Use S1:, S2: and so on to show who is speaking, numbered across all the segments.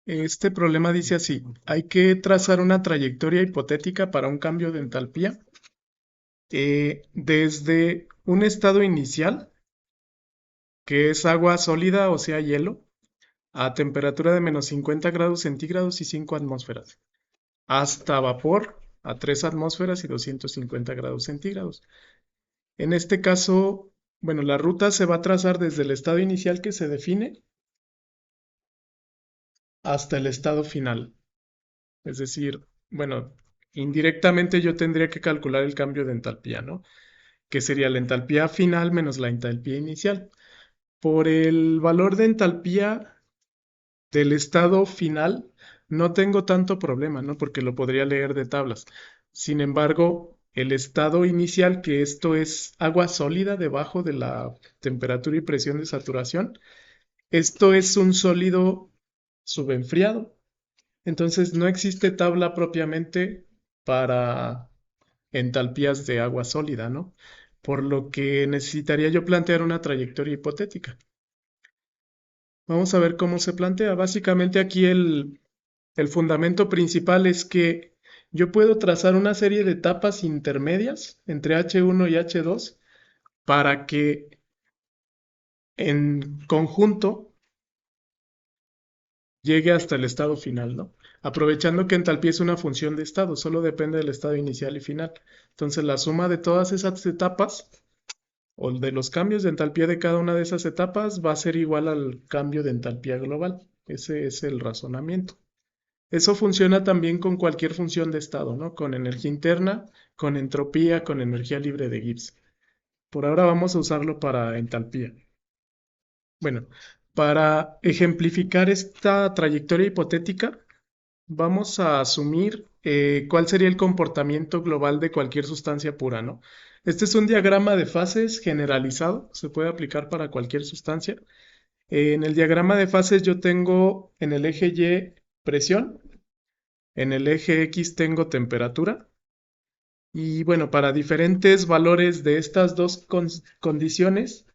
S1: Este problema dice así, hay que trazar una trayectoria hipotética para un cambio de entalpía desde un estado inicial, que es agua sólida, o sea, hielo, a temperatura de -50 °C y 5 atmósferas, hasta vapor a 3 atmósferas y 250 grados centígrados. En este caso, bueno, la ruta se va a trazar desde el estado inicial que se define hasta el estado final. Es decir, bueno, indirectamente yo tendría que calcular el cambio de entalpía, ¿no? Que sería la entalpía final menos la entalpía inicial. Por el valor de entalpía del estado final, no tengo tanto problema, ¿no? Porque lo podría leer de tablas. Sin embargo, el estado inicial, que esto es agua sólida debajo de la temperatura y presión de saturación, esto es un sólido subenfriado. Entonces no existe tabla propiamente para entalpías de agua sólida, ¿no? Por lo que necesitaría yo plantear una trayectoria hipotética. Vamos a ver cómo se plantea. Básicamente aquí el fundamento principal es que yo puedo trazar una serie de etapas intermedias entre H1 y H2 para que en conjunto llegue hasta el estado final, ¿no? Aprovechando que entalpía es una función de estado, solo depende del estado inicial y final. Entonces la suma de todas esas etapas o de los cambios de entalpía de cada una de esas etapas va a ser igual al cambio de entalpía global. Ese es el razonamiento. Eso funciona también con cualquier función de estado, ¿no? Con energía interna, con entropía, con energía libre de Gibbs. Por ahora vamos a usarlo para entalpía. Bueno, para ejemplificar esta trayectoria hipotética, vamos a asumir cuál sería el comportamiento global de cualquier sustancia pura, ¿no? Este es un diagrama de fases generalizado, se puede aplicar para cualquier sustancia. En el diagrama de fases yo tengo en el eje Y presión, en el eje X tengo temperatura y bueno, para diferentes valores de estas dos condiciones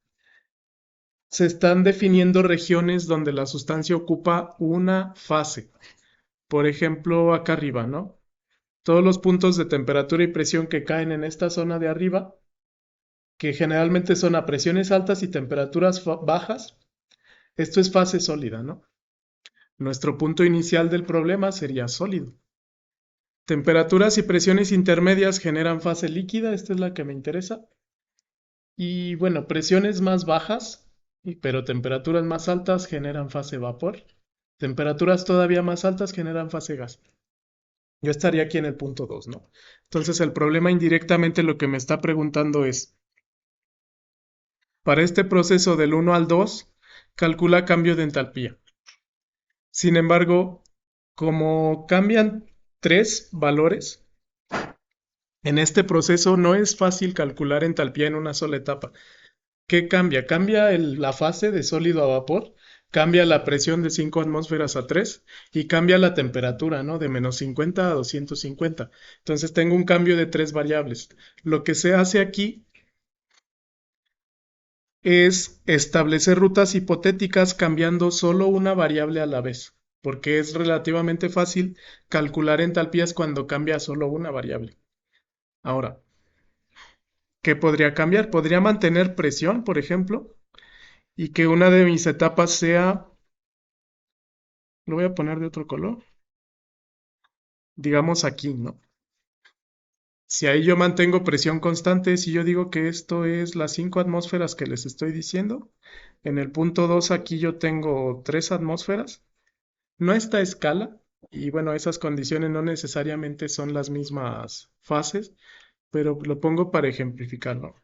S1: se están definiendo regiones donde la sustancia ocupa una fase. Por ejemplo, acá arriba, ¿no? Todos los puntos de temperatura y presión que caen en esta zona de arriba, que generalmente son a presiones altas y temperaturas bajas, esto es fase sólida, ¿no? Nuestro punto inicial del problema sería sólido. Temperaturas y presiones intermedias generan fase líquida, esta es la que me interesa. Y bueno, presiones más bajas, pero temperaturas más altas generan fase vapor. Temperaturas todavía más altas generan fase gas. Yo estaría aquí en el punto 2, ¿no? Entonces el problema indirectamente lo que me está preguntando es, para este proceso del 1 al 2, calcula cambio de entalpía. Sin embargo, como cambian tres valores, en este proceso no es fácil calcular entalpía en una sola etapa. ¿Qué cambia? Cambia la fase de sólido a vapor, cambia la presión de 5 atmósferas a 3 y cambia la temperatura, ¿no? De -50 a 250. Entonces tengo un cambio de tres variables. Lo que se hace aquí es establecer rutas hipotéticas cambiando solo una variable a la vez, porque es relativamente fácil calcular entalpías cuando cambia solo una variable. Ahora, ¿qué podría cambiar? Podría mantener presión, por ejemplo, y que una de mis etapas sea, lo voy a poner de otro color, digamos aquí, ¿no? Si ahí yo mantengo presión constante, si yo digo que esto es las 5 atmósferas que les estoy diciendo, en el punto 2 aquí yo tengo 3 atmósferas, no está a escala, y bueno, esas condiciones no necesariamente son las mismas fases, pero lo pongo para ejemplificarlo.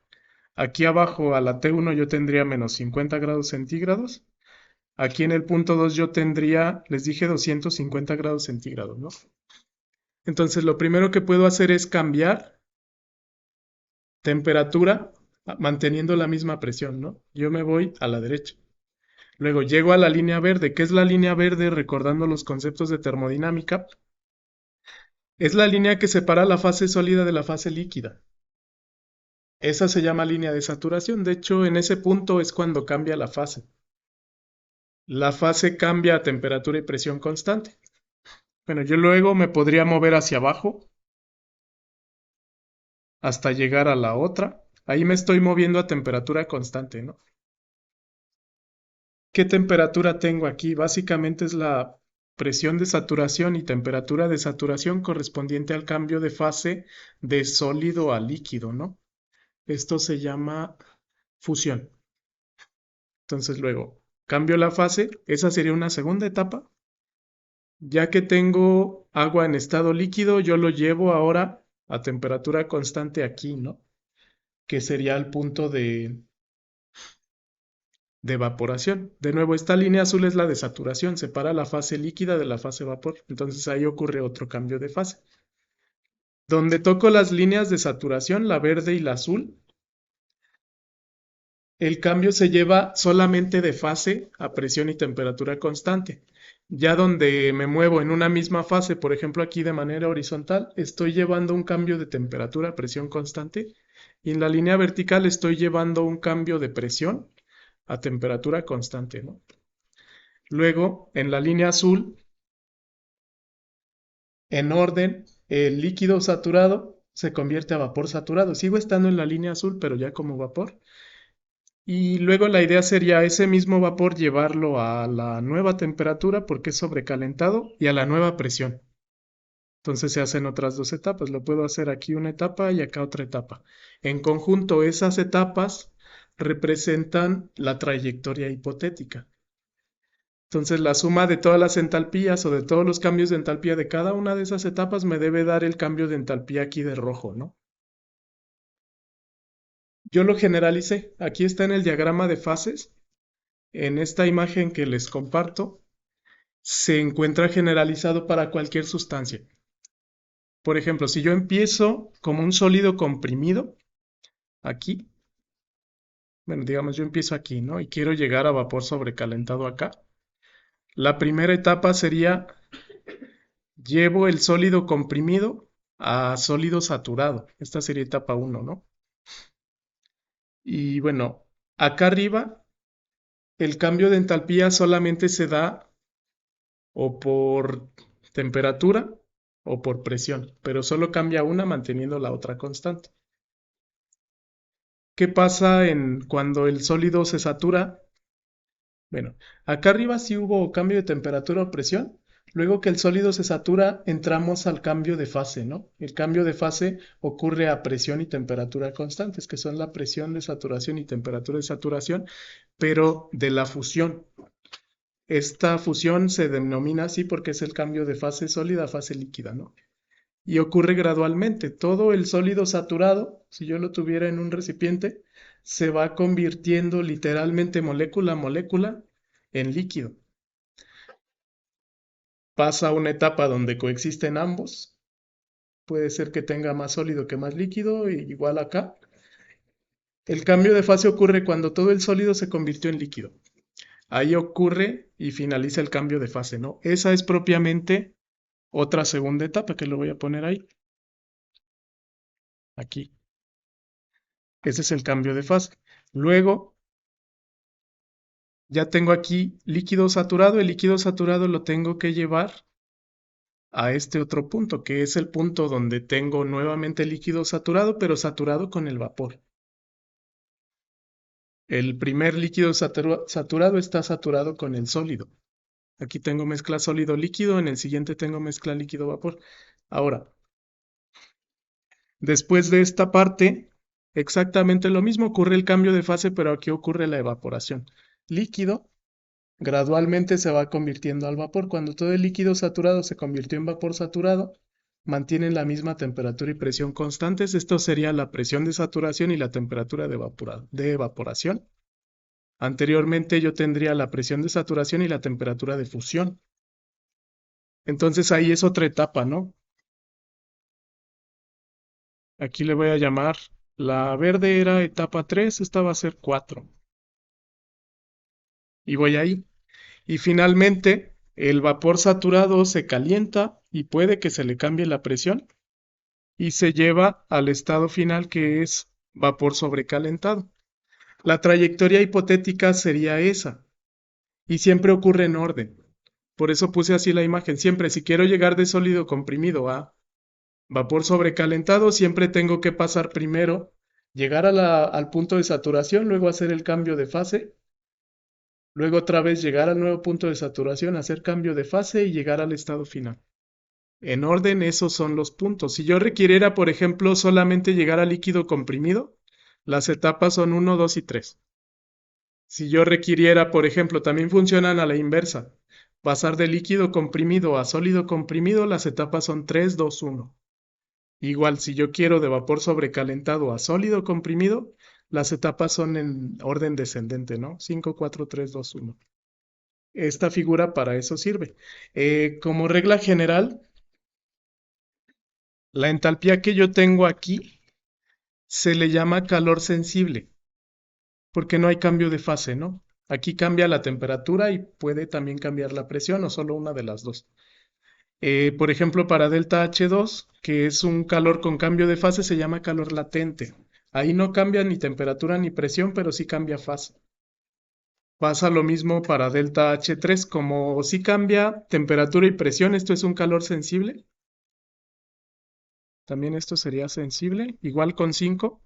S1: Aquí abajo a la T1 yo tendría -50 grados centígrados. Aquí en el punto 2 yo tendría, les dije 250 grados centígrados, ¿no? Entonces lo primero que puedo hacer es cambiar temperatura manteniendo la misma presión, ¿no? Yo me voy a la derecha. Luego llego a la línea verde. ¿Qué es la línea verde? Recordando los conceptos de termodinámica, es la línea que separa la fase sólida de la fase líquida. Esa se llama línea de saturación. De hecho, en ese punto es cuando cambia la fase. la fase cambia a temperatura y presión constante. Bueno, yo luego me podría mover hacia abajo hasta llegar a la otra. Ahí me estoy moviendo a temperatura constante, ¿no? ¿Qué temperatura tengo aquí? Básicamente es la presión de saturación y temperatura de saturación correspondiente al cambio de fase de sólido a líquido, ¿no? Esto se llama fusión. Entonces luego cambio la fase, esa sería una segunda etapa. Ya que tengo agua en estado líquido, yo lo llevo ahora a temperatura constante aquí, ¿no? Que sería el punto de evaporación. De nuevo, esta línea azul es la de saturación, separa la fase líquida de la fase vapor. Entonces ahí ocurre otro cambio de fase. Donde toco las líneas de saturación, la verde y la azul, el cambio se lleva solamente de fase a presión y temperatura constante. Ya donde me muevo en una misma fase, por ejemplo aquí de manera horizontal, estoy llevando un cambio de temperatura a presión constante y en la línea vertical estoy llevando un cambio de presión a temperatura constante, ¿no? Luego, en la línea azul, en orden, el líquido saturado se convierte a vapor saturado. Sigo estando en la línea azul, pero ya como vapor. Y luego la idea sería ese mismo vapor llevarlo a la nueva temperatura porque es sobrecalentado y a la nueva presión. Entonces se hacen otras dos etapas. Lo puedo hacer aquí una etapa y acá otra etapa. En conjunto, esas etapas representan la trayectoria hipotética. Entonces la suma de todas las entalpías o de todos los cambios de entalpía de cada una de esas etapas me debe dar el cambio de entalpía aquí de rojo, ¿no? Yo lo generalicé. Aquí está en el diagrama de fases. En esta imagen que les comparto, se encuentra generalizado para cualquier sustancia. Por ejemplo, si yo empiezo como un sólido comprimido, aquí, bueno, digamos yo empiezo aquí, ¿no? Y quiero llegar a vapor sobrecalentado acá. La primera etapa sería, llevo el sólido comprimido a sólido saturado. Esta sería etapa 1, ¿no? Y bueno, acá arriba, el cambio de entalpía solamente se da o por temperatura o por presión, pero solo cambia una manteniendo la otra constante. ¿Qué pasa cuando el sólido se satura? Bueno, acá arriba sí hubo cambio de temperatura o presión. Luego que el sólido se satura, entramos al cambio de fase, ¿no? El cambio de fase ocurre a presión y temperatura constantes, que son la presión de saturación y temperatura de saturación, pero de la fusión. Esta fusión se denomina así porque es el cambio de fase sólida a fase líquida, ¿no? Y ocurre gradualmente. Todo el sólido saturado, si yo lo tuviera en un recipiente, se va convirtiendo literalmente molécula a molécula en líquido. Pasa una etapa donde coexisten ambos. Puede ser que tenga más sólido que más líquido, igual acá. El cambio de fase ocurre cuando todo el sólido se convirtió en líquido. Ahí ocurre y finaliza el cambio de fase, ¿no? Esa es propiamente otra segunda etapa que lo voy a poner ahí. Aquí. Ese es el cambio de fase. Luego, ya tengo aquí líquido saturado. El líquido saturado lo tengo que llevar a este otro punto, que es el punto donde tengo nuevamente líquido saturado, pero saturado con el vapor. El primer líquido saturado está saturado con el sólido. Aquí tengo mezcla sólido-líquido, en el siguiente tengo mezcla líquido-vapor. Ahora, después de esta parte, exactamente lo mismo, ocurre el cambio de fase, pero aquí ocurre la evaporación. Líquido gradualmente se va convirtiendo al vapor. Cuando todo el líquido saturado se convirtió en vapor saturado, mantienen la misma temperatura y presión constantes. Esto sería la presión de saturación y la temperatura de evaporación. Anteriormente yo tendría la presión de saturación y la temperatura de fusión. Entonces ahí es otra etapa, ¿no? Aquí le voy a llamar, la verde era etapa 3, esta va a ser 4. Y voy ahí. Y finalmente, el vapor saturado se calienta y puede que se le cambie la presión y se lleva al estado final que es vapor sobrecalentado. La trayectoria hipotética sería esa. y siempre ocurre en orden. Por eso puse así la imagen. Siempre, si quiero llegar de sólido comprimido a vapor sobrecalentado, siempre tengo que pasar primero, llegar al punto de saturación, luego hacer el cambio de fase, luego otra vez llegar al nuevo punto de saturación, hacer cambio de fase y llegar al estado final. En orden, esos son los puntos. Si yo requiriera, por ejemplo, solamente llegar a líquido comprimido, las etapas son 1, 2 y 3. Si yo requiriera, por ejemplo, también funcionan a la inversa. Pasar de líquido comprimido a sólido comprimido, las etapas son 3, 2, 1. Igual, si yo quiero de vapor sobrecalentado a sólido comprimido, las etapas son en orden descendente, ¿no? 5, 4, 3, 2, 1. Esta figura para eso sirve. Como regla general, la entalpía que yo tengo aquí se le llama calor sensible, porque no hay cambio de fase, ¿no? Aquí cambia la temperatura y puede también cambiar la presión o solo una de las dos. Por ejemplo, para delta H2, que es un calor con cambio de fase, se llama calor latente. Ahí no cambia ni temperatura ni presión, pero sí cambia fase. Pasa lo mismo para delta H3, como sí cambia temperatura y presión, esto es un calor sensible. También esto sería sensible, igual con 5.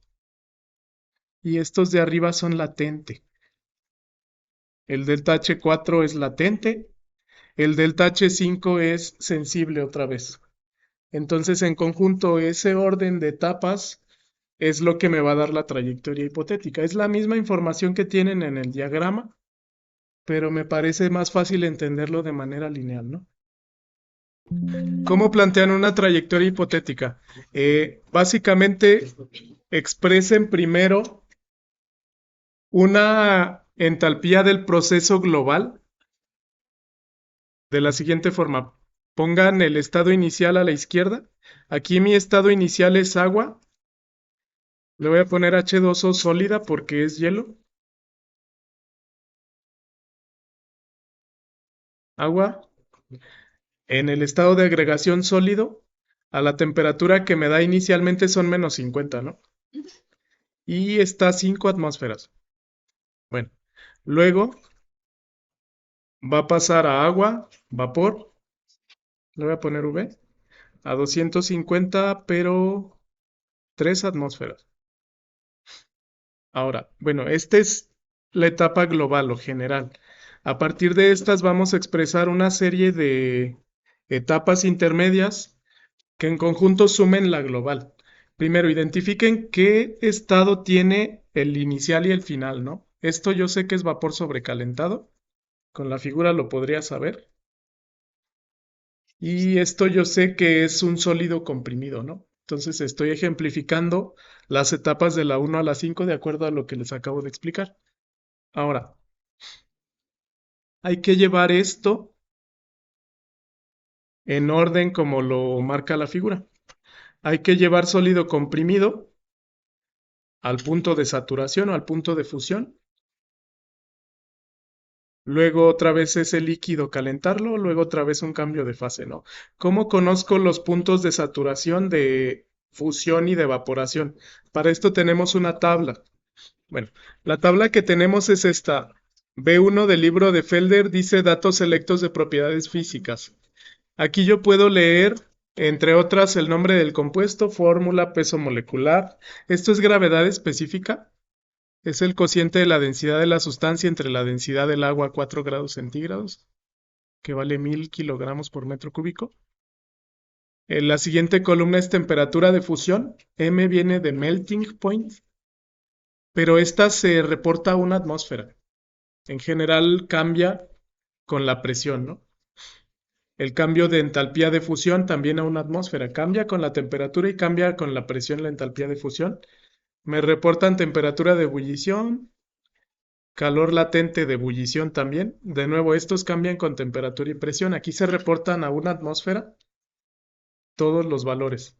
S1: Y estos de arriba son latente. El delta H4 es latente, el delta H5 es sensible otra vez. Entonces, en conjunto, ese orden de etapas es lo que me va a dar la trayectoria hipotética. Es la misma información que tienen en el diagrama, pero me parece más fácil entenderlo de manera lineal, ¿no? ¿Cómo plantean una trayectoria hipotética? Básicamente, expresen primero una entalpía del proceso global de la siguiente forma. Pongan el estado inicial a la izquierda. Aquí mi estado inicial es agua. Le voy a poner H2O sólida porque es hielo. Agua. En el estado de agregación sólido, a la temperatura que me da inicialmente son menos 50, ¿no? Y está a 5 atmósferas. Bueno, luego va a pasar a agua, vapor. Le voy a poner V. A 250, pero 3 atmósferas. Ahora, bueno, esta es la etapa global o general. A partir de estas vamos a expresar una serie de etapas intermedias que en conjunto sumen la global. Primero, identifiquen qué estado tiene el inicial y el final, ¿no? Esto yo sé que es vapor sobrecalentado. Con la figura lo podría saber. Y esto yo sé que es un sólido comprimido, ¿no? Entonces estoy ejemplificando las etapas de la 1 a la 5 de acuerdo a lo que les acabo de explicar. Ahora, hay que llevar esto en orden como lo marca la figura. Hay que llevar sólido comprimido al punto de saturación o al punto de fusión. Luego otra vez ese líquido calentarlo, luego otra vez un cambio de fase, ¿no? ¿Cómo conozco los puntos de saturación, de fusión y de evaporación? Para esto tenemos una tabla. Bueno, la tabla que tenemos es esta. B1 del libro de Felder dice datos selectos de propiedades físicas. Aquí yo puedo leer, entre otras, el nombre del compuesto, fórmula, peso molecular. Esto es gravedad específica. Es el cociente de la densidad de la sustancia entre la densidad del agua a 4 grados centígrados, que vale 1000 kilogramos por metro cúbico. En la siguiente columna es temperatura de fusión. M viene de melting point, pero esta se reporta a una atmósfera. En general cambia con la presión, ¿no? El cambio de entalpía de fusión también a una atmósfera. Cambia con la temperatura y cambia con la presión la entalpía de fusión. Me reportan temperatura de ebullición, calor latente de ebullición también. De nuevo, estos cambian con temperatura y presión. Aquí se reportan a una atmósfera todos los valores.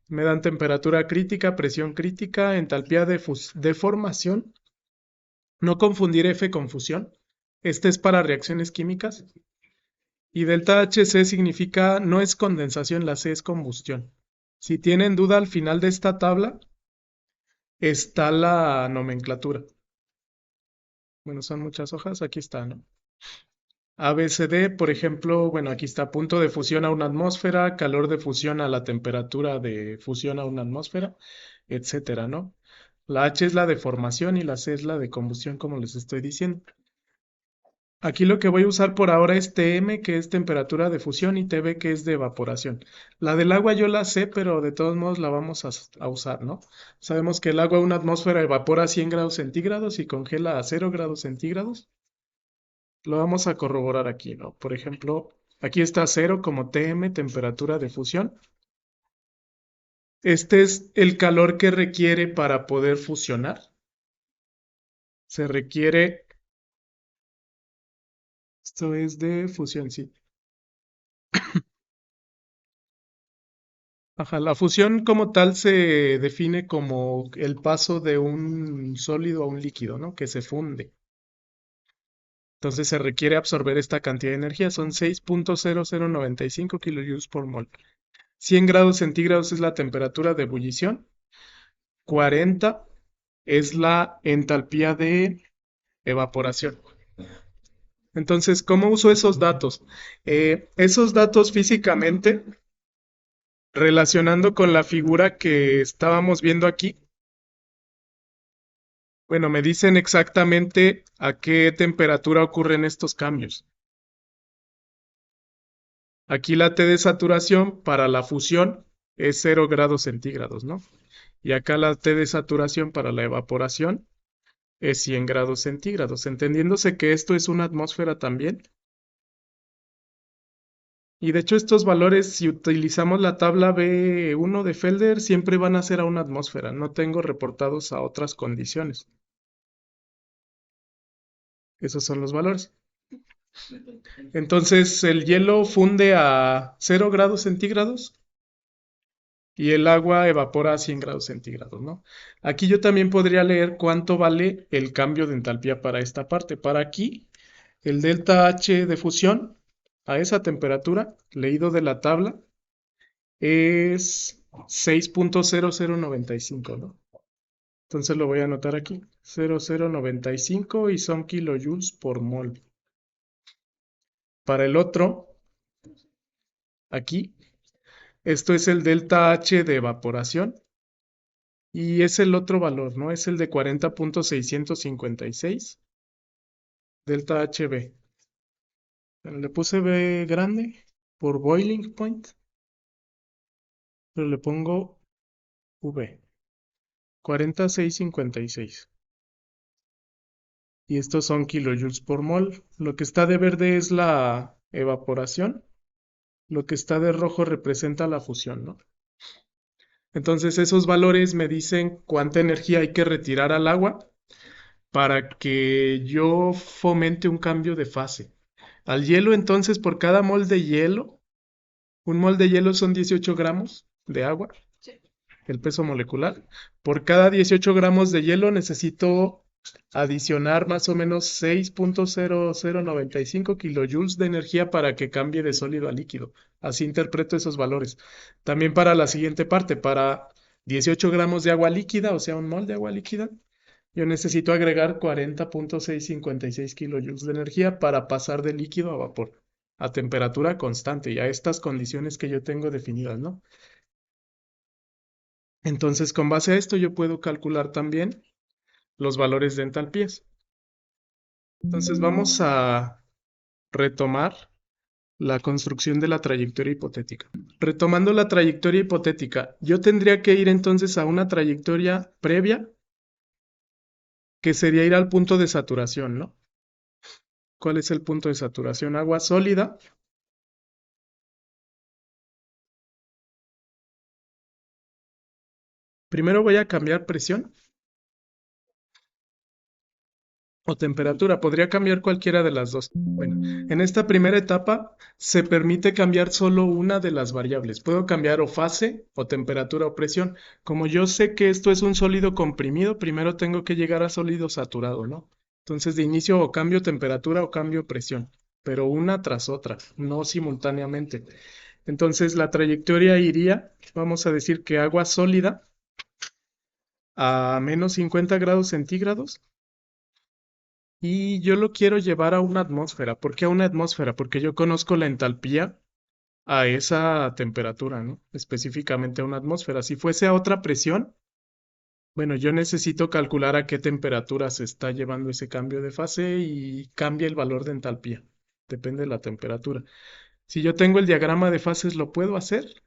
S1: Me dan temperatura crítica, presión crítica, entalpía de formación. No confundir F con fusión. Este es para reacciones químicas. Y delta HC significa no es condensación, la C es combustión. Si tienen duda al final de esta tabla, está la nomenclatura. Bueno, son muchas hojas, aquí está, ¿no? ABCD, por ejemplo, bueno, aquí está punto de fusión a una atmósfera, calor de fusión a la temperatura de fusión a una atmósfera, etcétera, ¿no? La H es la de formación y la C es la de combustión, como les estoy diciendo. Aquí lo que voy a usar por ahora es TM, que es temperatura de fusión, y TB, que es de evaporación. La del agua yo la sé, pero de todos modos la vamos a usar, ¿no? Sabemos que el agua a una atmósfera evapora a 100 grados centígrados y congela a 0 grados centígrados. Lo vamos a corroborar aquí, ¿no? Por ejemplo, aquí está 0 como TM, temperatura de fusión. Este es el calor que requiere para poder fusionar. Se requiere, esto es de fusión, sí. Ajá, la fusión como tal se define como el paso de un sólido a un líquido, ¿no? Que se funde. Entonces se requiere absorber esta cantidad de energía, son 6.0095 kilojoules por mol. 100 grados centígrados es la temperatura de ebullición, 40 es la entalpía de evaporación. Entonces, ¿cómo uso esos datos? Esos datos físicamente, relacionando con la figura que estábamos viendo aquí, bueno, me dicen exactamente a qué temperatura ocurren estos cambios. Aquí la T de saturación para la fusión es 0 grados centígrados, ¿no? Y acá la T de saturación para la evaporación es 100 grados centígrados, entendiéndose que esto es una atmósfera también. Y de hecho estos valores, si utilizamos la tabla B1 de Felder, siempre van a ser a una atmósfera. No tengo reportados a otras condiciones. Esos son los valores. Entonces el hielo funde a 0 grados centígrados y el agua evapora a 100 grados centígrados, ¿no? Aquí yo también podría leer cuánto vale el cambio de entalpía para esta parte. Para aquí, el delta H de fusión a esa temperatura, leído de la tabla, es 6.0095, ¿no? Entonces lo voy a anotar aquí, 0095 y son kilojoules por mol. Para el otro, aquí, esto es el delta H de evaporación y es el otro valor, ¿no? Es el de 40.656, delta HB. Le puse B grande por boiling point, pero le pongo V, 4656. Y estos son kilojoules por mol. Lo que está de verde es la evaporación, lo que está de rojo representa la fusión, ¿no? Entonces esos valores me dicen cuánta energía hay que retirar al agua para que yo fomente un cambio de fase. Al hielo, entonces, por cada mol de hielo, un mol de hielo son 18 gramos de agua, el peso molecular. Por cada 18 gramos de hielo necesito adicionar más o menos 6.0095 kilojoules de energía para que cambie de sólido a líquido. Así interpreto esos valores. También para la siguiente parte, para 18 gramos de agua líquida, o sea, un mol de agua líquida, yo necesito agregar 40.656 kilojoules de energía para pasar de líquido a vapor a temperatura constante y a estas condiciones que yo tengo definidas, ¿no? Entonces, con base a esto, yo puedo calcular también los valores de entalpías. Entonces, vamos a retomar la construcción de la trayectoria hipotética. Retomando la trayectoria hipotética, yo tendría que ir entonces a una trayectoria previa, que sería ir al punto de saturación, ¿no? ¿Cuál es el punto de saturación? Agua sólida. Primero voy a cambiar presión o temperatura. Podría cambiar cualquiera de las dos. Bueno, en esta primera etapa se permite cambiar solo una de las variables. Puedo cambiar o fase o temperatura o presión. Como yo sé que esto es un sólido comprimido, primero tengo que llegar a sólido saturado, ¿no? Entonces de inicio o cambio temperatura o cambio presión, pero una tras otra, no simultáneamente. Entonces la trayectoria iría, vamos a decir que agua sólida a menos 50 grados centígrados y yo lo quiero llevar a una atmósfera. ¿Por qué a una atmósfera? Porque yo conozco la entalpía a esa temperatura, ¿no? Específicamente a una atmósfera. Si fuese a otra presión, bueno, yo necesito calcular a qué temperatura se está llevando ese cambio de fase y cambia el valor de entalpía. Depende de la temperatura. Si yo tengo el diagrama de fases, ¿lo puedo hacer?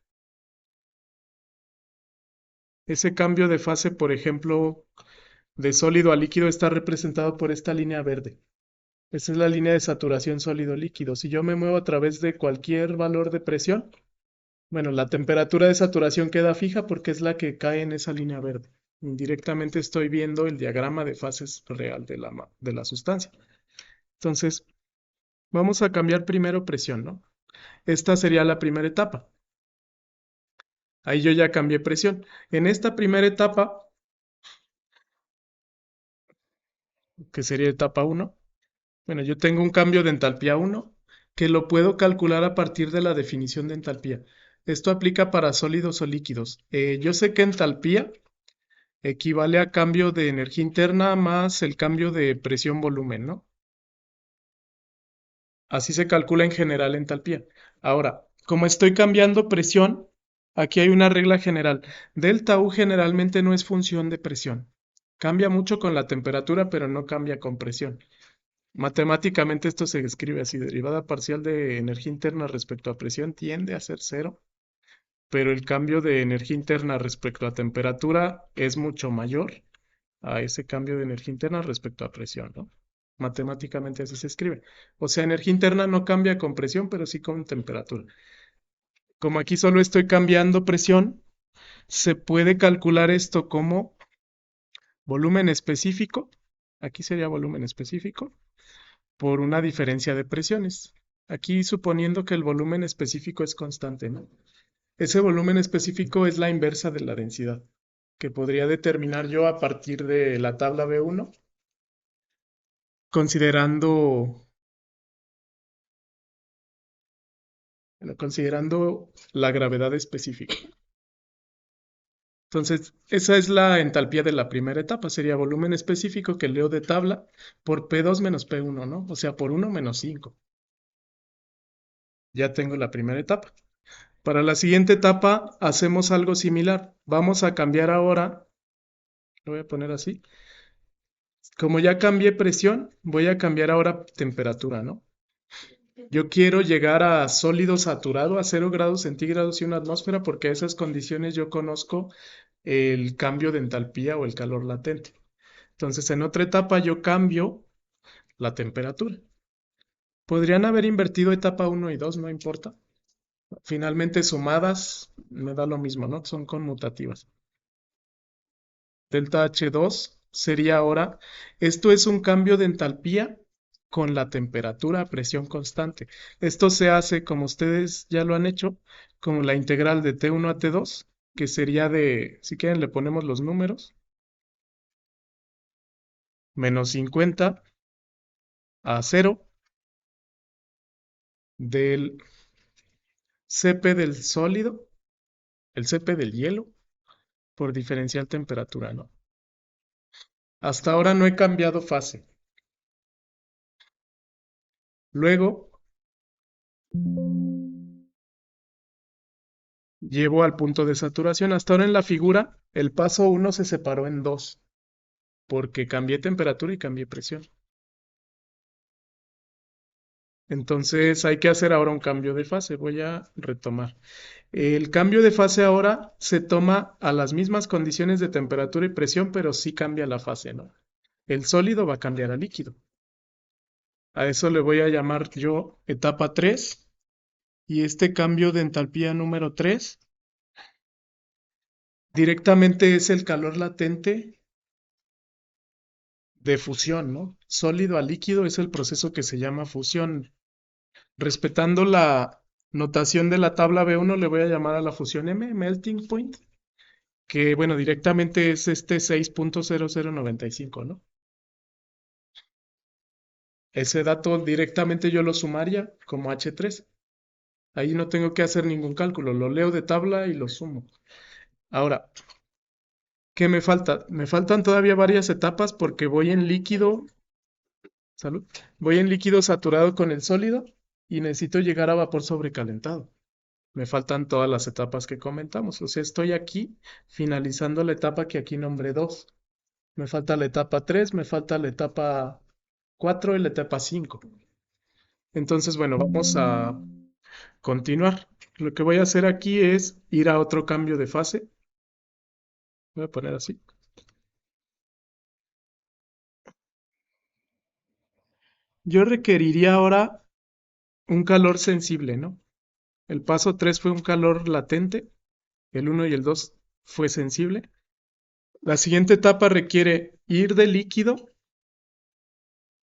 S1: Ese cambio de fase, por ejemplo, de sólido a líquido está representado por esta línea verde. Esa es la línea de saturación sólido-líquido. Si yo me muevo a través de cualquier valor de presión, bueno, la temperatura de saturación queda fija porque es la que cae en esa línea verde. Indirectamente estoy viendo el diagrama de fases real de de la sustancia. Entonces, vamos a cambiar primero presión, ¿no? Esta sería la primera etapa. Ahí yo ya cambié presión. En esta primera etapa, que sería etapa uno, bueno, yo tengo un cambio de entalpía uno que lo puedo calcular a partir de la definición de entalpía. Esto aplica para sólidos o líquidos. Yo sé que entalpía equivale a cambio de energía interna más el cambio de presión-volumen, ¿no? Así se calcula en general entalpía. Ahora, como estoy cambiando presión, aquí hay una regla general. Delta U generalmente no es función de presión. Cambia mucho con la temperatura, pero no cambia con presión. Matemáticamente esto se escribe así: derivada parcial de energía interna respecto a presión tiende a ser cero, pero el cambio de energía interna respecto a temperatura es mucho mayor a ese cambio de energía interna respecto a presión, ¿no? Matemáticamente así se escribe. O sea, energía interna no cambia con presión, pero sí con temperatura. Como aquí solo estoy cambiando presión, se puede calcular esto como volumen específico. Aquí sería volumen específico por una diferencia de presiones. Aquí suponiendo que el volumen específico es constante, ¿no? Ese volumen específico es la inversa de la densidad, que podría determinar yo a partir de la tabla B1, considerando, bueno, considerando la gravedad específica. Entonces, esa es la entalpía de la primera etapa, sería volumen específico que leo de tabla por P2 menos P1, ¿no? O sea, por 1 menos 5. Ya tengo la primera etapa. Para la siguiente etapa hacemos algo similar. Vamos a cambiar ahora, lo voy a poner así. Como ya cambié presión, voy a cambiar ahora temperatura, ¿no? Yo quiero llegar a sólido saturado a 0 grados centígrados y una atmósfera porque a esas condiciones yo conozco el cambio de entalpía o el calor latente. Entonces, en otra etapa yo cambio la temperatura. Podrían haber invertido etapa uno y 2, no importa. Finalmente sumadas me da lo mismo, ¿no? Son conmutativas. Delta H2 sería ahora, esto es un cambio de entalpía con la temperatura a presión constante. Esto se hace, como ustedes ya lo han hecho, con la integral de T1 a T2, que sería de, si quieren le ponemos los números, menos 50 a 0 del Cp del sólido, el Cp del hielo, por diferencial temperatura, ¿no? Hasta ahora no he cambiado fase. Luego llevo al punto de saturación. Hasta ahora en la figura, el paso uno se separó en dos, porque cambié temperatura y cambié presión. Entonces hay que hacer ahora un cambio de fase. Voy a retomar. El cambio de fase ahora se toma a las mismas condiciones de temperatura y presión, pero sí cambia la fase, ¿no? El sólido va a cambiar a líquido. A eso le voy a llamar yo etapa 3. Y este cambio de entalpía número 3 directamente es el calor latente de fusión, ¿no? Sólido a líquido es el proceso que se llama fusión. Respetando la notación de la tabla B1, le voy a llamar a la fusión M, melting point, que bueno, directamente es este 6.0095, ¿no? Ese dato directamente yo lo sumaría como H3. Ahí no tengo que hacer ningún cálculo, lo leo de tabla y lo sumo. Ahora, ¿qué me falta? Me faltan todavía varias etapas porque voy en líquido Salud. Voy en líquido saturado con el sólido y necesito llegar a vapor sobrecalentado. Me faltan todas las etapas que comentamos. O sea, estoy aquí finalizando la etapa que aquí nombré 2. Me falta la etapa 3, me falta la etapa 4 y la etapa 5. Entonces, bueno, vamos a continuar. Lo que voy a hacer aquí es ir a otro cambio de fase. Voy a poner así. Yo requeriría ahora un calor sensible, ¿no? El paso 3 fue un calor latente, el uno y el 2 fue sensible. La siguiente etapa requiere ir de líquido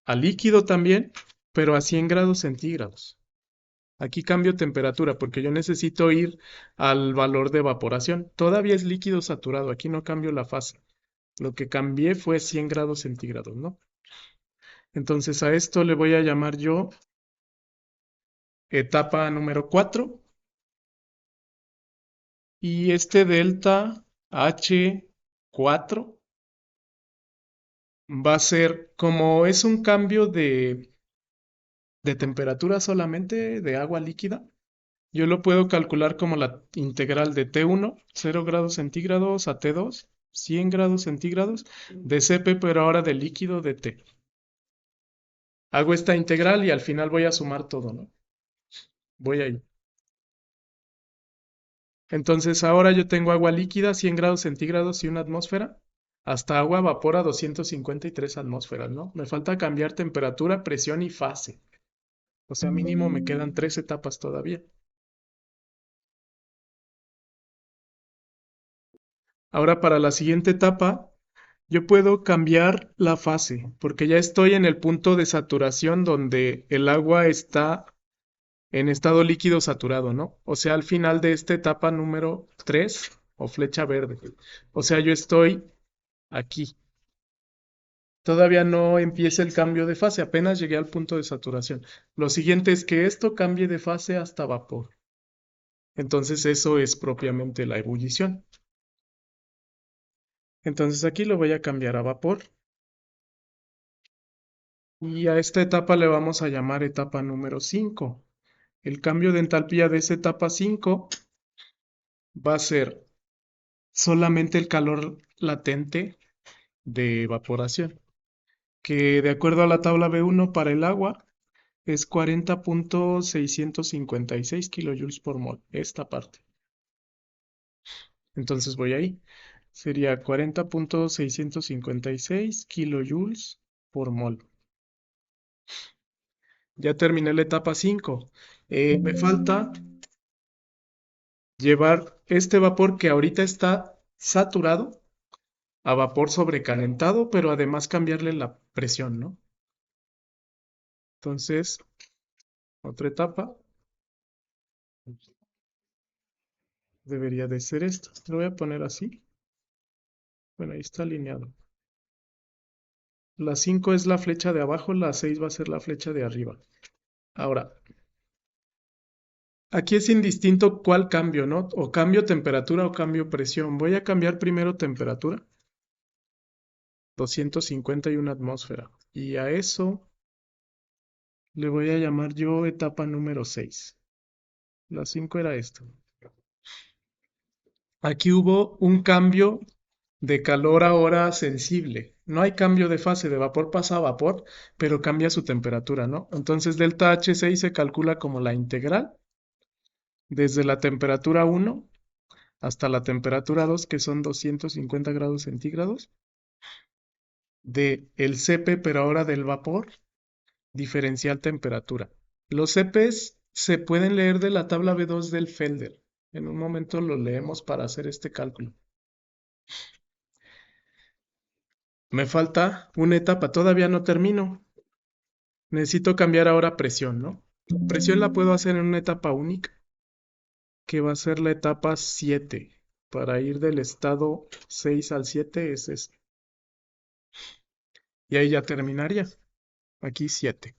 S1: a líquido también, pero a 100 grados centígrados. Aquí cambio temperatura porque yo necesito ir al valor de evaporación. Todavía es líquido saturado, aquí no cambio la fase. Lo que cambié fue 100 grados centígrados, ¿no? Entonces a esto le voy a llamar yo etapa número 4 y este delta H4 va a ser, como es un cambio de temperatura solamente, de agua líquida, yo lo puedo calcular como la integral de T1, 0 grados centígrados, a T2, 100 grados centígrados, de Cp, pero ahora de líquido de T. Hago esta integral y al final voy a sumar todo, ¿no? Voy ahí. Entonces ahora yo tengo agua líquida, 100 grados centígrados y una atmósfera, hasta agua vapor a 253 atmósferas, ¿no? Me falta cambiar temperatura, presión y fase. O sea, mínimo me quedan 3 etapas todavía. Ahora para la siguiente etapa, yo puedo cambiar la fase, porque ya estoy en el punto de saturación donde el agua está en estado líquido saturado, ¿no? O sea, al final de esta etapa número 3 o flecha verde. O sea, yo estoy aquí. Todavía no empieza el cambio de fase, apenas llegué al punto de saturación. Lo siguiente es que esto cambie de fase hasta vapor. Entonces eso es propiamente la ebullición. Entonces aquí lo voy a cambiar a vapor. Y a esta etapa le vamos a llamar etapa número 5. El cambio de entalpía de esa etapa 5 va a ser solamente el calor latente de evaporación, que de acuerdo a la tabla B1 para el agua es 40.656 kilojoules por mol, esta parte. Entonces voy ahí. Sería 40.656 kilojoules por mol. Ya terminé la etapa 5. Me falta llevar este vapor que ahorita está saturado a vapor sobrecalentado, pero además cambiarle la presión, ¿no? Entonces, otra etapa debería de ser esta. Lo voy a poner así. Bueno, ahí está alineado. La 5 es la flecha de abajo, la 6 va a ser la flecha de arriba. Ahora, aquí es indistinto cuál cambio, ¿no? O cambio temperatura o cambio presión. Voy a cambiar primero temperatura. 251 atmósfera. Y a eso le voy a llamar yo etapa número 6. La 5 era esto. Aquí hubo un cambio de calor ahora sensible. No hay cambio de fase, de vapor pasa a vapor, pero cambia su temperatura, ¿no? Entonces delta H6 se calcula como la integral desde la temperatura 1 hasta la temperatura 2, que son 250 grados centígrados, de el Cp, pero ahora del vapor, diferencial temperatura. Los Cs se pueden leer de la tabla B2 del Felder. En un momento lo leemos para hacer este cálculo. Me falta una etapa, todavía no termino. Necesito cambiar ahora presión, ¿no? Presión la puedo hacer en una etapa única, que va a ser la etapa 7. Para ir del estado 6 al 7 es este. Y ahí ya terminaría. Aquí 7.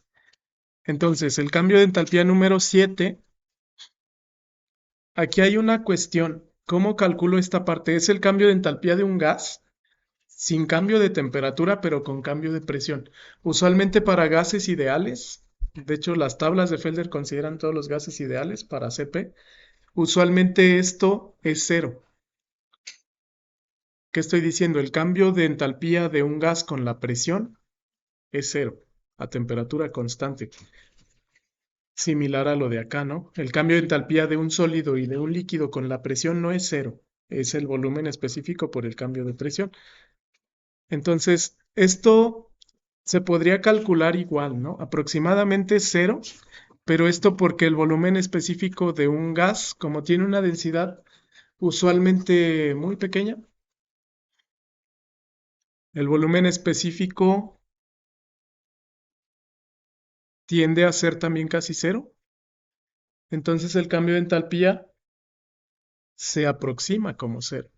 S1: Entonces, el cambio de entalpía número 7, aquí hay una cuestión. ¿Cómo calculo esta parte? ¿Es el cambio de entalpía de un gas? sin cambio de temperatura, pero con cambio de presión. Usualmente para gases ideales, de hecho las tablas de Felder consideran todos los gases ideales para CP, usualmente esto es cero. ¿Qué estoy diciendo? El cambio de entalpía de un gas con la presión es cero, a temperatura constante. Similar a lo de acá, ¿no? El cambio de entalpía de un sólido y de un líquido con la presión no es cero, es el volumen específico por el cambio de presión. Entonces, esto se podría calcular igual, ¿no? Aproximadamente cero, pero esto porque el volumen específico de un gas, como tiene una densidad usualmente muy pequeña, el volumen específico tiende a ser también casi cero. Entonces el cambio de entalpía se aproxima como cero.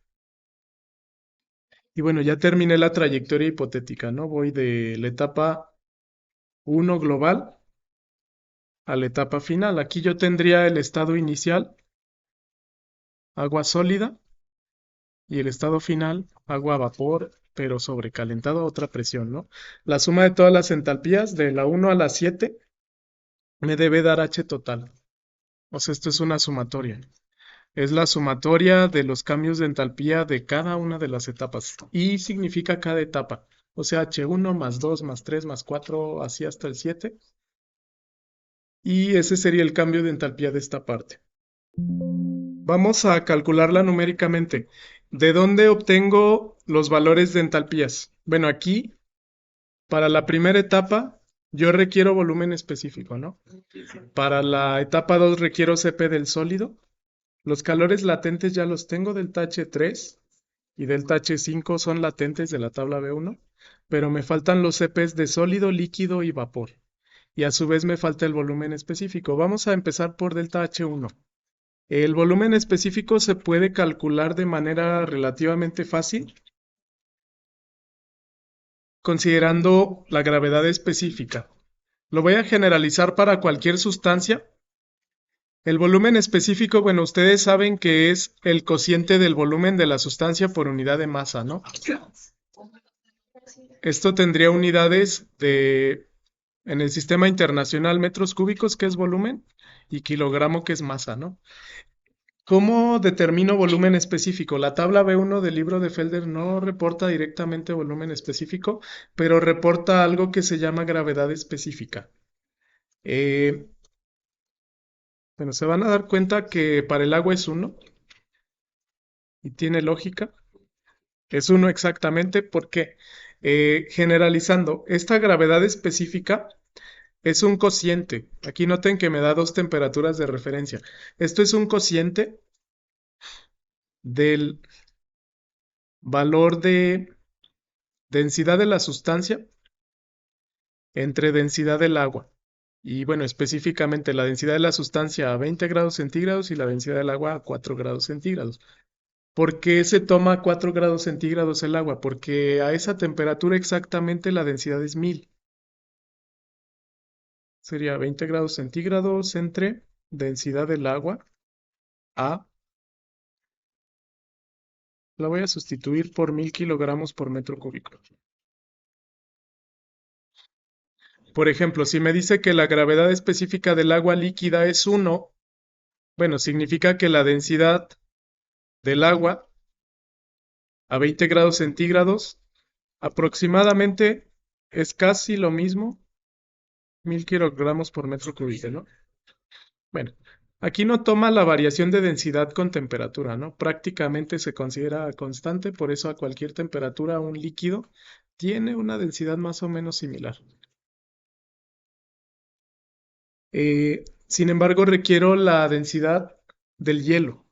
S1: Y bueno, ya terminé la trayectoria hipotética, ¿no? Voy de la etapa 1 global a la etapa final. Aquí yo tendría el estado inicial, agua sólida, y el estado final, agua a vapor, pero sobrecalentado a otra presión, ¿no? La suma de todas las entalpías, de la 1 a la 7, me debe dar H total. O sea, esto es una sumatoria. Es la sumatoria de los cambios de entalpía de cada una de las etapas. Y significa cada etapa. O sea, H1 más 2 más 3 más 4, así hasta el 7. Y ese sería el cambio de entalpía de esta parte. Vamos a calcularla numéricamente. ¿De dónde obtengo los valores de entalpías? Bueno, aquí, para la primera etapa, yo requiero volumen específico, ¿no? Para la etapa 2 requiero CP del sólido. Los calores latentes ya los tengo del TH3 y del TH5 son latentes de la tabla B1, pero me faltan los CPs de sólido, líquido y vapor. Y a su vez me falta el volumen específico. Vamos a empezar por delta H1. El volumen específico se puede calcular de manera relativamente fácil, considerando la gravedad específica. Lo voy a generalizar para cualquier sustancia. El volumen específico, bueno, ustedes saben que es el cociente del volumen de la sustancia por unidad de masa, ¿no? Esto tendría unidades en el sistema internacional, metros cúbicos, que es volumen, y kilogramo, que es masa, ¿no? ¿Cómo determino volumen específico? La tabla B1 del libro de Felder no reporta directamente volumen específico, pero reporta algo que se llama gravedad específica. Eh, bueno, se van a dar cuenta que para el agua es 1 y tiene lógica. Es 1 exactamente porque, generalizando, esta gravedad específica es un cociente. Aquí noten que me da dos temperaturas de referencia. Esto es un cociente del valor de densidad de la sustancia entre densidad del agua. Y bueno, específicamente la densidad de la sustancia a 20 grados centígrados y la densidad del agua a 4 grados centígrados. ¿Por qué se toma a 4 grados centígrados el agua? Porque a esa temperatura exactamente la densidad es 1000. Sería 20 grados centígrados entre densidad del agua a, la voy a sustituir por 1000 kilogramos por metro cúbico. Por ejemplo, si me dice que la gravedad específica del agua líquida es 1, bueno, significa que la densidad del agua a 20 grados centígrados aproximadamente es casi lo mismo, 1000 kilogramos por metro cúbico, ¿no? Bueno, aquí no toma la variación de densidad con temperatura, ¿no? Prácticamente se considera constante, por eso a cualquier temperatura un líquido tiene una densidad más o menos similar. Sin embargo, requiero la densidad del hielo.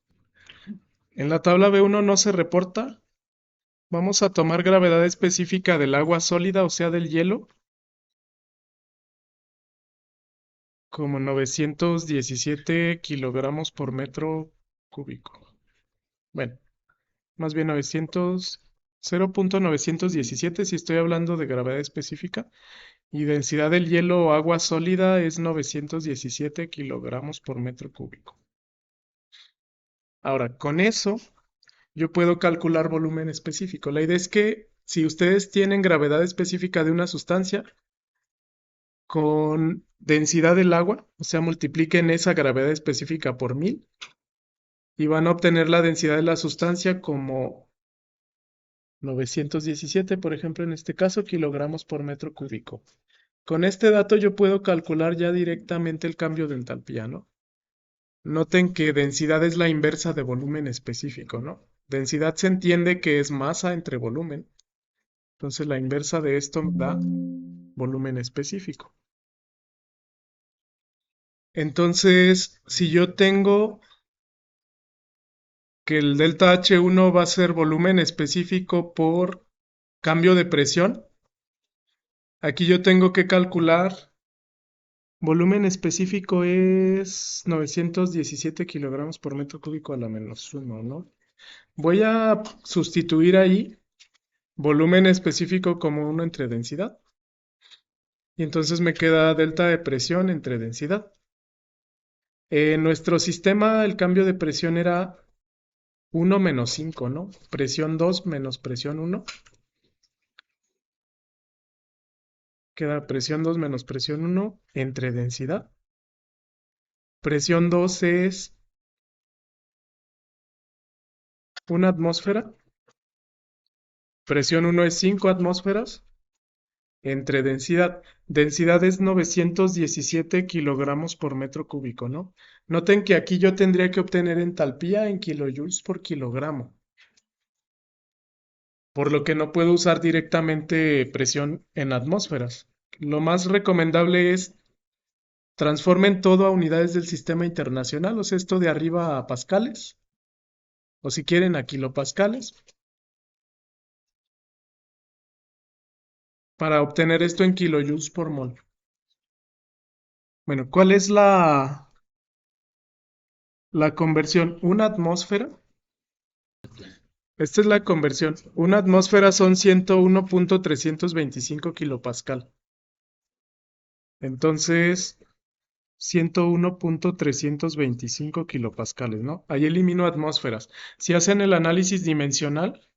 S1: En la tabla B1 no se reporta. Vamos a tomar gravedad específica del agua sólida, o sea, del hielo, como 917 kilogramos por metro cúbico. Bueno, más bien 0.917 si estoy hablando de gravedad específica. Y densidad del hielo o agua sólida es 917 kilogramos por metro cúbico. Ahora, con eso yo puedo calcular volumen específico. La idea es que si ustedes tienen gravedad específica de una sustancia con densidad del agua, o sea, multipliquen esa gravedad específica por 1000 y van a obtener la densidad de la sustancia como 917, por ejemplo, en este caso, kilogramos por metro cúbico. Con este dato yo puedo calcular ya directamente el cambio de entalpía, ¿no? Noten que densidad es la inversa de volumen específico, ¿no? Densidad se entiende que es masa entre volumen. Entonces la inversa de esto da volumen específico. Entonces, si yo tengo que el delta H1 va a ser volumen específico por cambio de presión, aquí yo tengo que calcular volumen específico es 917 kilogramos por metro cúbico a la menos 1, ¿no? Voy a sustituir ahí volumen específico como 1 entre densidad. Y entonces me queda delta de presión entre densidad. En nuestro sistema el cambio de presión era 1 menos 5, ¿no? Presión 2 menos presión 1. Queda presión 2 menos presión 1 entre densidad. Presión 2 es 1 atmósfera. Presión 1 es 5 atmósferas entre densidad. Densidad es 917 kilogramos por metro cúbico, ¿no? Noten que aquí yo tendría que obtener entalpía en kilojoules por kilogramo, por lo que no puedo usar directamente presión en atmósferas. Lo más recomendable es transformen todo a unidades del sistema internacional, o sea, esto de arriba a pascales, o si quieren a kilopascales, para obtener esto en kilojoules por mol. Bueno, ¿cuál es la conversión? Una atmósfera. Esta es la conversión. Una atmósfera son 101.325 kilopascal. Entonces, 101.325 kilopascales, ¿no? Ahí elimino atmósferas. Si hacen el análisis dimensional,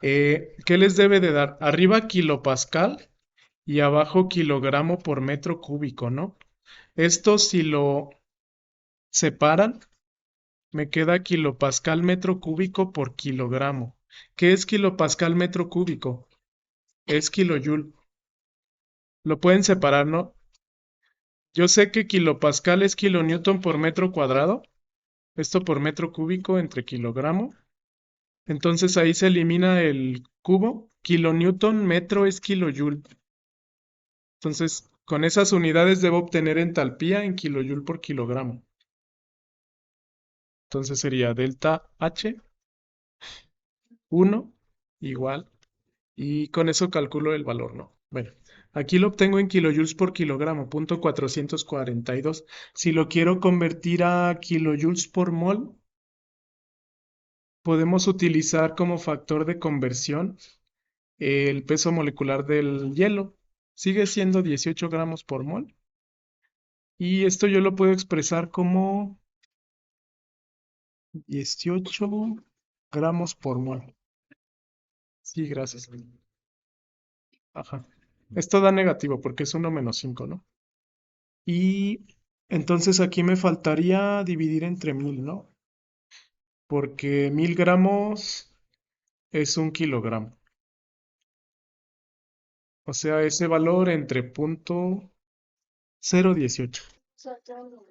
S1: ¿qué les debe de dar? Arriba kilopascal y abajo kilogramo por metro cúbico, ¿no? Esto si lo separan, me queda kilopascal metro cúbico por kilogramo. ¿Qué es kilopascal metro cúbico? Es kilojoule. Lo pueden separar, ¿no? Yo sé que kilopascal es kilonewton por metro cuadrado. Esto por metro cúbico entre kilogramo. Entonces ahí se elimina el cubo. Kilonewton metro es kilojoule. Entonces, con esas unidades debo obtener entalpía en kilojoule por kilogramo. Entonces sería delta H 1 igual. Y con eso calculo el valor, ¿no? Bueno, aquí lo obtengo en kilojoules por kilogramo, punto 442. Si lo quiero convertir a kilojoules por mol, podemos utilizar como factor de conversión el peso molecular del hielo. Sigue siendo 18 gramos por mol. Y esto yo lo puedo expresar como 18 gramos por mol. Sí, gracias. Ajá. Esto da negativo porque es 1 menos 5, ¿no? Y entonces aquí me faltaría dividir entre 1000, ¿no? Porque 1000 gramos es 1 kilogramo. O sea, ese valor entre punto 0,18.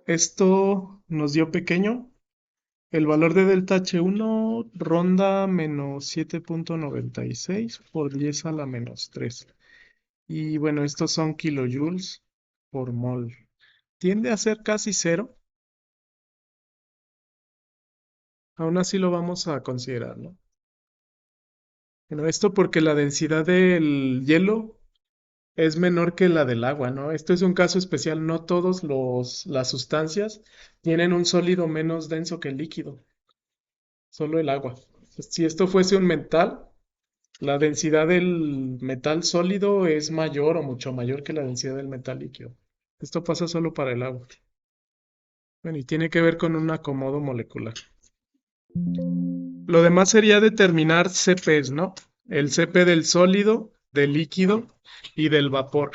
S1: Esto nos dio pequeño. El valor de delta H1 ronda menos 7.96 por 10 a la menos 3. Y bueno, estos son kilojoules por mol. Tiende a ser casi cero. Aún así lo vamos a considerar, ¿no? Bueno, esto porque la densidad del hielo es menor que la del agua, ¿no? Esto es un caso especial. No todos las sustancias tienen un sólido menos denso que el líquido, solo el agua. Si esto fuese un metal, la densidad del metal sólido es mayor o mucho mayor que la densidad del metal líquido. Esto pasa solo para el agua. Bueno, y tiene que ver con un acomodo molecular. Lo demás sería determinar CPs, ¿no? el CP del sólido, del líquido y del vapor.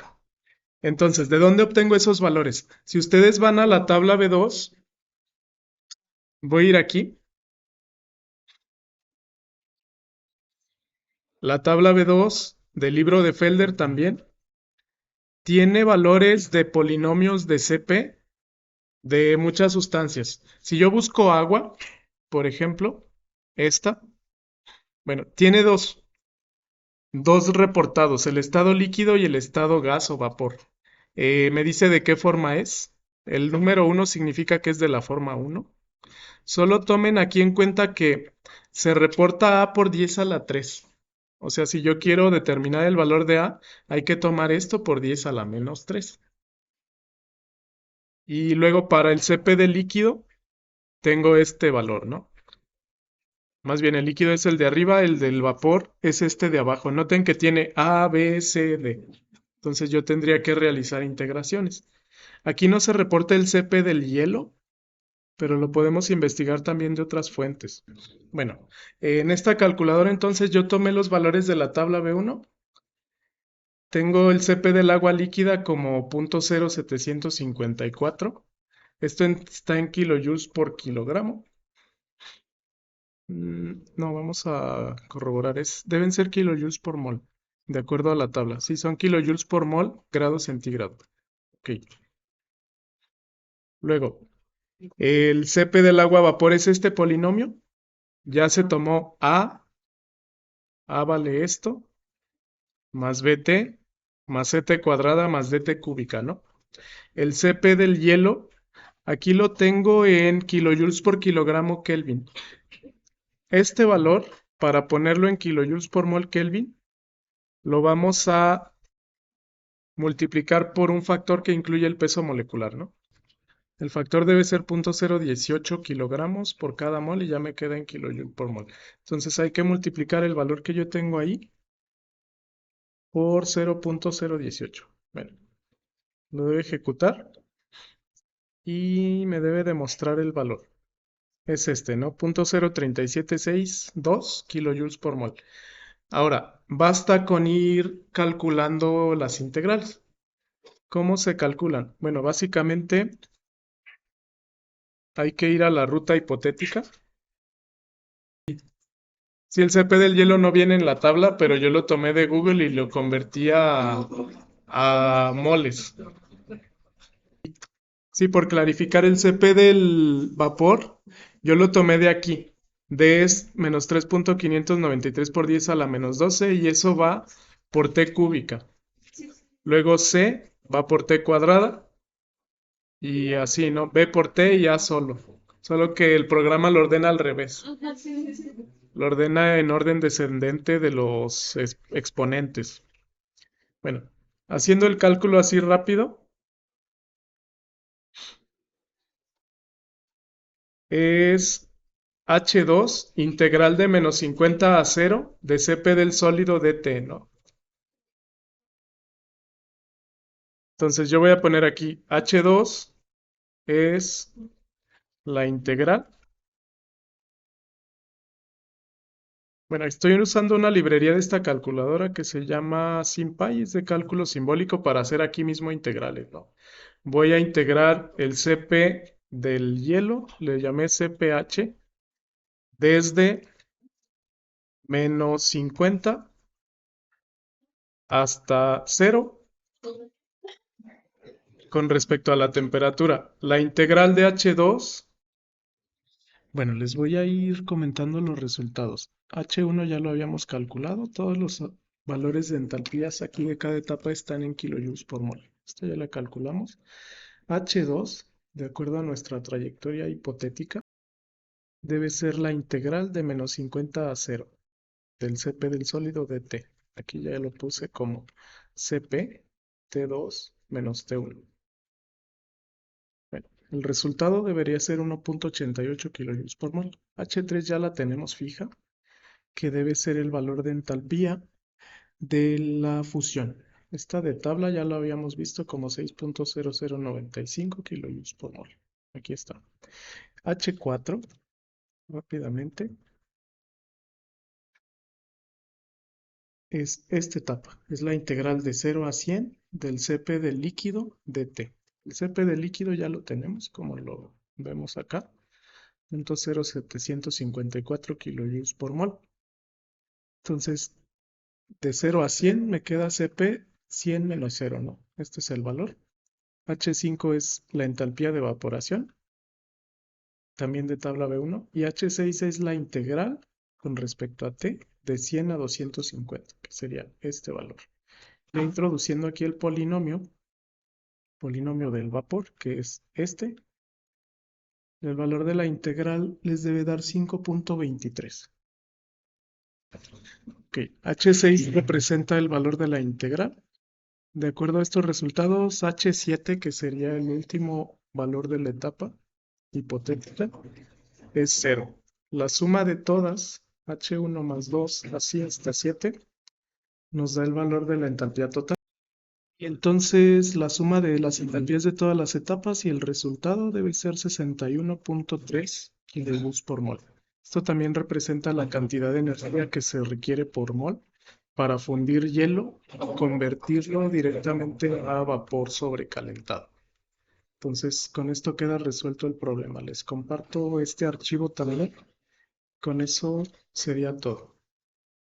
S1: Entonces, ¿de dónde obtengo esos valores? Si ustedes van a la tabla B2, voy a ir aquí. La tabla B2 del libro de Felder también tiene valores de polinomios de CP de muchas sustancias. Si yo busco agua, por ejemplo, esta, bueno, tiene dos reportados, el estado líquido y el estado gas o vapor. Me dice de qué forma es. El número 1 significa que es de la forma 1. Solo tomen aquí en cuenta que se reporta A por 10 a la 3. O sea, si yo quiero determinar el valor de A, hay que tomar esto por 10 a la menos 3. Y luego para el CP del líquido, tengo este valor, ¿no? Más bien el líquido es el de arriba, el del vapor es este de abajo. Noten que tiene A, B, C, D. Entonces yo tendría que realizar integraciones. Aquí no se reporta el CP del hielo, pero lo podemos investigar también de otras fuentes. Bueno, en esta calculadora entonces yo tomé los valores de la tabla B1. Tengo el CP del agua líquida como 0.0754. Esto está en kilojoules por kilogramo. No, vamos a corroborar. Deben ser kilojoules por mol, de acuerdo a la tabla. Sí, son kilojoules por mol, grado centígrado. Ok. Luego, el CP del agua a vapor es este polinomio. Ya se tomó A vale esto, más BT, más CT cuadrada, más DT cúbica, ¿no? El CP del hielo, aquí lo tengo en kilojoules por kilogramo Kelvin. Este valor, para ponerlo en kilojoules por mol Kelvin, lo vamos a multiplicar por un factor que incluye el peso molecular, ¿no? El factor debe ser 0.018 kilogramos por cada mol y ya me queda en kilojoule por mol. Entonces hay que multiplicar el valor que yo tengo ahí por 0.018. Bueno, lo debe ejecutar y me debe demostrar el valor. Es este, ¿no? 0.03762 kilojoules por mol. Ahora, basta con ir calculando las integrales. ¿Cómo se calculan? Bueno, básicamente hay que ir a la ruta hipotética. Si el CP del hielo no viene en la tabla, pero yo lo tomé de Google y lo convertí a moles. Sí, por clarificar el CP del vapor, yo lo tomé de aquí. D es menos 3.593 por 10 a la menos 12 y eso va por T cúbica. Luego C va por T cuadrada y así, ¿no? B por T y A solo. Solo que el programa lo ordena al revés. Lo ordena en orden descendente de los exponentes. Bueno, haciendo el cálculo así rápido, es H2 integral de menos 50 a 0 de CP del sólido dt, ¿no? Entonces yo voy a poner aquí H2 es la integral. Bueno, estoy usando una librería de esta calculadora que se llama SymPy, es de cálculo simbólico para hacer aquí mismo integrales, ¿no? Voy a integrar el CP del hielo, le llamé CPH, desde menos 50 hasta 0 con respecto a la temperatura. La integral de H2, bueno, les voy a ir comentando los resultados. H1 ya lo habíamos calculado, todos los valores de entalpías aquí de cada etapa están en kilojoules por mol. Esto ya lo calculamos. H2, de acuerdo a nuestra trayectoria hipotética, debe ser la integral de menos 50 a 0 del CP del sólido dt. Aquí ya lo puse como CP T2 menos T1. Bueno, el resultado debería ser 1.88 kilojoules por mol. H3 ya la tenemos fija, que debe ser el valor de entalpía de la fusión. Esta de tabla ya la habíamos visto como 6.0095 kilojoules por mol. Aquí está. H4, rápidamente. es esta etapa. Es la integral de 0 a 100 del Cp del líquido dt. El Cp del líquido ya lo tenemos, como lo vemos acá. 0.0754 kilojoules por mol. Entonces, de 0 a 100 me queda Cp 100 menos 0, ¿no? Este es el valor. H5 es la entalpía de evaporación, también de tabla B1. Y H6 es la integral con respecto a T de 100 a 250, que sería este valor. Ya introduciendo aquí el polinomio del vapor, que es este, el valor de la integral les debe dar 5.23. Ok, H6 representa el valor de la integral. De acuerdo a estos resultados, H7, que sería el último valor de la etapa hipotética, es 0. La suma de todas, H1 más 2, así hasta 7, nos da el valor de la entalpía total. Y entonces la suma de las entalpías de todas las etapas y el resultado debe ser 61.3 kilojoules por mol. Esto también representa la cantidad de energía que se requiere por mol para fundir hielo y convertirlo directamente a vapor sobrecalentado. Entonces, con esto queda resuelto el problema. Les comparto este archivo también. Con eso sería todo.